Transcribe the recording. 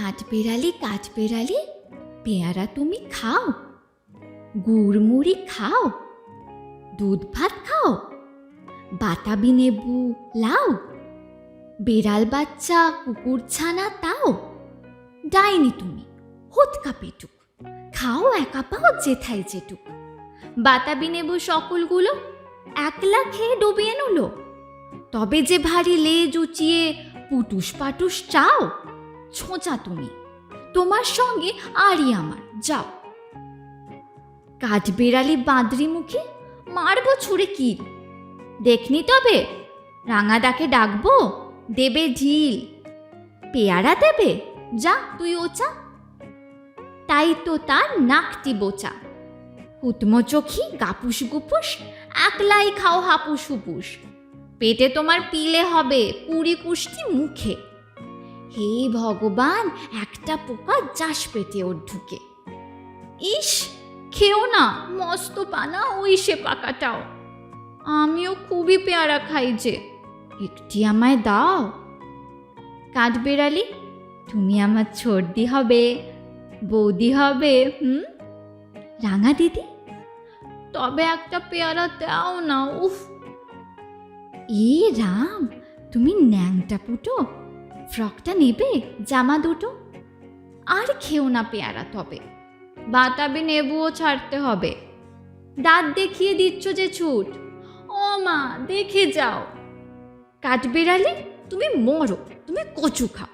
কাঠবেড়ালি, পেয়ারা তুমি খাও, গুড় মুড়ি খাও, দুধ ভাত খাও, বাতাবি নেবু লাও, বেড়াল বাচ্চা কুকুর ছানা তাও, ডাইনি তুমি হোৎকা পেটুক, খাও একা পাও যেথায় যেটুক, বাতাবি নেবু সকলগুলো একলা খেয়ে ডুবিয়ে নুলো, তবে যে ভারী লেজ উঁচিয়ে পুটুস পাটুস চাও, ছোঁচা তুমি, তোমার সঙ্গে আরই আমার, যাও। কাঠবেড়ালি বাঁদরি মুখে মারবো ছুঁড়ে কিল, দেখনি তবে রাঙাদাকে ডাকবো, দেবে ঢিল, পেয়ারা দেবে, যা তুই ওচা, তাই তো তার নাকটি বোচা, হুতমোচোখি গাপুস গুপুস, একলাই খাও হাপুস হুপুস, পেটে তোমার পিলে হবে 20 কুষ্টি মুখে, হে ভগবান একটা পোকা যাস পেটে ওর ঢুকে, ইস খেও না মস্ত পানা ওই সে পাকাটাও, আমিও খুবই পেয়ারা খাই যে, একটি আমায় দাও। কাঠবেড়ালি, তুমি আমার ছোটদি হবে, বৌদি হবে, রাঙা দিদি, তবে একটা পেয়ারা দাও না, উফ। এ রাম, তুমি ন্যাংটা পুটো, ফ্রকটা নেবে, জামা দুটো, আর খেও না পেয়ারা তবে, বাতাবি নেবুও ছাড়তে হবে, দাঁত দেখিয়ে দিচ্ছ যে ছুট, ও মা দেখে যাও। কাঠবেড়ালি তুমি মরো, তুমি কচু খাও,